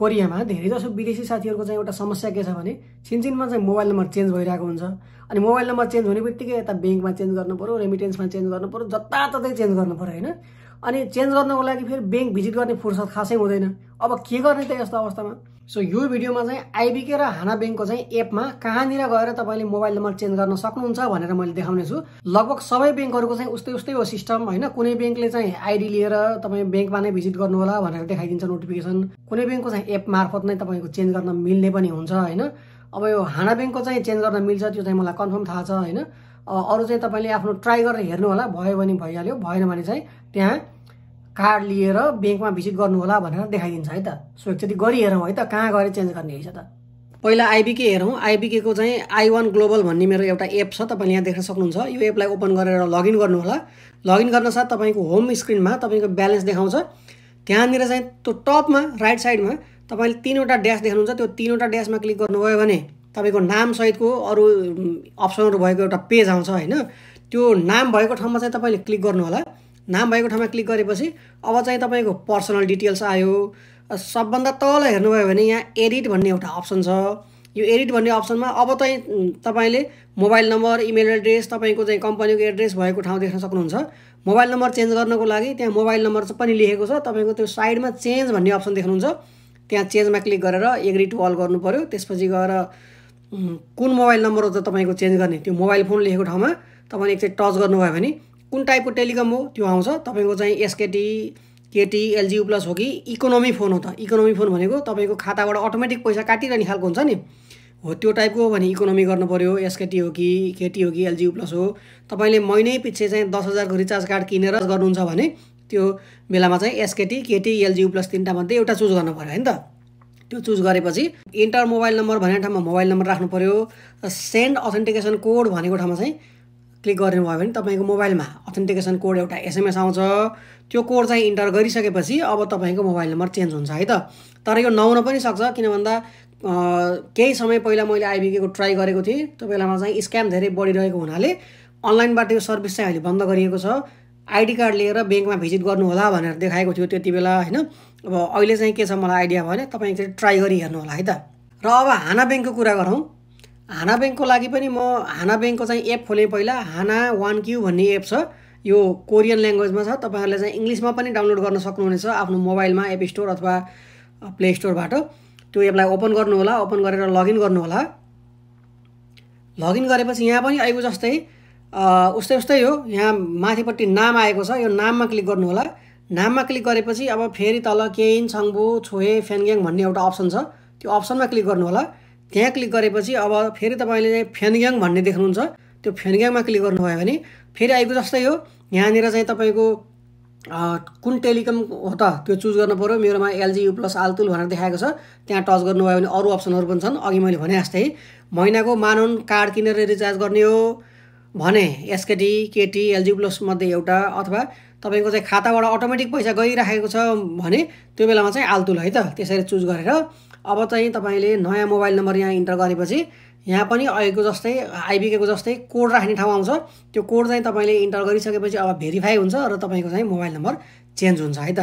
कोरियामा धेरैजसो विदेशी साथीहरूको चाहिँ एउटा समस्या के छ भने छिनछिनमा चाहिँ मोबाइल नम्बर चेन्ज भइरहेको हुन्छ। अनि मोबाइल नम्बर चेन्ज हुने बित्तिकै यता ब्याङ्कमा चेन्ज गर्नु पर्यो, रेमिटेन्समा चेन्ज गर्नु पर्यो, जताततै चेन्ज गर्नु पर्यो हैन। अनि चेन्ज गर्नको लागि फेरि ब्याङ्क भिजिट गर्ने फुर्सद खासै हुँदैन। अब के गर्ने त यस्तो अवस्थामा? सो यो भिडियोमा चाहिँ आइबीके र हाना ब्याङ्कको चाहिँ एपमा कहाँनिर गएर तपाईँले मोबाइल नम्बर चेन्ज गर्न सक्नुहुन्छ भनेर मैले देखाउने छु। लगभग सबै ब्याङ्कहरूको चाहिँ उस्तै हो सिस्टम हैन। कुनै ब्याङ्कले चाहिँ आइडी लिएर तपाईँ ब्याङ्कमा नै भिजिट गर्नु होला भनेर देखाइदिन्छ नोटिफिकेसन। कुनै ब्याङ्कको चाहिँ एप मार्फत नै तपाईँको चेन्ज गर्न मिल्ने पनि हुन्छ हैन। अब यो हाना ब्याङ्कको चाहिँ चेन्ज गर्न मिल्छ त्यो चाहिँ मलाई कन्फर्म थाहा छ हैन। अरू चाहिँ तपाईँले आफ्नो ट्राई गरेर हेर्नु होला, भयो भने भइहाल्यो, भएन भने चाहिँ त्यहाँ कार्ड लिएर ब्याङ्कमा भिजिट गर्नु होला भनेर देखाइदिन्छ है त। सो एकचोटि गरी हेरौँ है त कहाँ गएर चेन्ज गर्ने है त। पहिला आइबीके हेरौँ। आइबीके को चाहिँ i1 ग्लोबल भन्ने मेरो एउटा एप छ, तपाईँले यहाँ देख्न सक्नुहुन्छ। यो एपलाई ओपन गरेर लगइन गर्नु होला। लगइन गर्न साथ तपाईँको होम स्क्रिनमा तपाईँको ब्यालेन्स देखाउँछ। त्यहाँनिर चाहिँ त्यो टपमा राइट साइडमा तपाईँले 3वटा ड्यास देख्नुहुन्छ। त्यो 3वटा ड्यासमा क्लिक गर्नुभयो भने तपाईँको नाम सहितको अरू अप्सनहरू भएको एउटा पेज आउँछ हैन। त्यो नाम भएको ठाउँमा चाहिँ तपाईँले क्लिक गर्नु होला। नाम भएको ठाउँमा क्लिक गरेपछि अब चाहिँ तपाईँको पर्सनल डिटेल्स आयो। सबभन्दा तल हेर्नुभयो भने यहाँ एडिट भन्ने एउटा अप्सन छ। यो एडिट भन्ने अप्सनमा अब चाहिँ तपाईँले मोबाइल नम्बर, इमेल एड्रेस, तपाईँको चाहिँ कम्पनीको एड्रेस भएको ठाउँ देख्न सक्नुहुन्छ। मोबाइल नम्बर चेन्ज गर्नको लागि त्यहाँ मोबाइल नम्बर पनि लेखेको छ। तपाईँको त्यो साइडमा चेन्ज भन्ने अप्सन देख्नुहुन्छ। त्यहाँ चेन्जमा क्लिक गरेर एग्री टु अल गर्नु पर्यो। त्यसपछि गएर कुन मोबाइल नम्बर हो त तपाईँको चेन्ज गर्ने त्यो मोबाइल फोन लेखेको ठाउँमा तपाईँले एकचोटि टच गर्नुभयो भने कुन टाइपको टेलिकम हो त्यो आउँछ। तपाईँको चाहिँ एसकेटी, केटी, एलजियू प्लस हो कि इकोनोमी फोन हो त? इकोनोमी फोन भनेको तपाईँको खाताबाट अटोमेटिक पैसा काटिरहने खालको हुन्छ नि, हो त्यो टाइपको हो भने इकोनोमी गर्नु पर्यो। एसकेटी हो कि केटी हो कि एलजियू प्लस हो। तपाईँले महिनै पछि चाहिँ 10,000 को रिचार्ज कार्ड किनेर गर्नुहुन्छ भने त्यो बेलामा चाहिँ एसकेटी, केटी, एलजियू प्लस 3टा मध्ये एउटा चुज गर्नु पर्यो हैन त। त्यो चुज गरेपछि इन्टर मोबाइल नम्बर भनेको ठाउँमा मोबाइल नम्बर राख्नु पर्यो। सेन्ड अथेन्टिकेसन कोड भनेको ठाउँमा चाहिँ क्लिक गर्नुभयो भने तपाईँको मोबाइलमा अथेन्टिकेसन कोड एउटा एसएमएस आउँछ। त्यो कोड चाहिँ इन्टर गरिसकेपछि अब तपाईँको मोबाइल नम्बर चेन्ज हुन्छ है त। तर यो नहुन पनि सक्छ, किन भन्दा केही समय पहिला मैले आइबीके को ट्राई गरेको थिएँ। त्यो बेलामा चाहिँ स्क्याम धेरै बढिरहेको हुनाले अनलाइनबाट यो सर्भिस चाहिँ अहिले बन्द गरिएको छ। आइडी कार्ड लिएर ब्याङ्कमा भिजिट गर्नु होला भनेर देखाएको थियो त्यति बेला हैन। अब अहिले चाहिँ के छ मलाई आइडिया भयो भने तपाईँ एकचोटि ट्राई गरी हेर्नु होला है त। र अब हाना ब्याङ्कको कुरा गरौँ। हाना ब्याङ्कको लागि पनि म हाना ब्याङ्कको चाहिँ एप खोलेँ पहिला। हाना 1Q भन्ने एप छ। यो कोरियन ल्याङ्ग्वेजमा छ। तपाईँहरूले चाहिँ इङ्ग्लिसमा पनि डाउनलोड गर्न सक्नुहुनेछ आफ्नो मोबाइलमा एप स्टोर अथवा प्ले स्टोरबाट। त्यो एपलाई ओपन गर्नु होला। ओपन गरेर लगइन गर्नु होला। लगइन गरेपछि यहाँ पनि आइगो जस्तै उस्तै हो। यहाँ माथिपट्टि नाम आएको छ। यो नाममा क्लिक गर्नु होला। नाममा क्लिक गरेपछि अब फेरि तल केइन, छङ्बु, छोए, फेनग्याङ भन्ने एउटा अप्सन छ। त्यो अप्सनमा क्लिक गर्नु होला। त्यहाँ क्लिक गरेपछि अब फेरि तपाईँले चाहिँ फेनग्याङ भन्ने देख्नुहुन्छ। त्यो फेनग्याङमा क्लिक गर्नुभयो भने फेरि आइगो जस्तै हो। यहाँनिर चाहिँ तपाईँको कुन टेलिकम हो त त्यो चुज गर्नु पर्यो। मेरोमा एलजियू प्लस आल्तुल भनेर देखाएको छ। त्यहाँ टच गर्नुभयो भने अरू अप्सनहरू पनि छन्। अघि मैले भने जस्तै महिनाको मानन कार्ड किनेर रिचार्ज गर्ने हो भने एसकेटी, केटी, एलजियू प्लस मध्ये एउटा, अथवा तपाईँको चाहिँ खाताबाट अटोमेटिक पैसा गइराखेको छ भने त्यो बेलामा चाहिँ आल्तुल है त। त्यसरी चुज गरेर अब चाहिँ तपाईँले नयाँ मोबाइल नम्बर यहाँ इन्टर गरेपछि यहाँ पनि अहिलेको जस्तै आइबीके को जस्तै कोड राख्ने ठाउँ आउँछ। त्यो कोड चाहिँ तपाईँले इन्टर गरिसकेपछि अब भेरिफाई हुन्छ र तपाईँको चाहिँ मोबाइल नम्बर चेन्ज हुन्छ है त।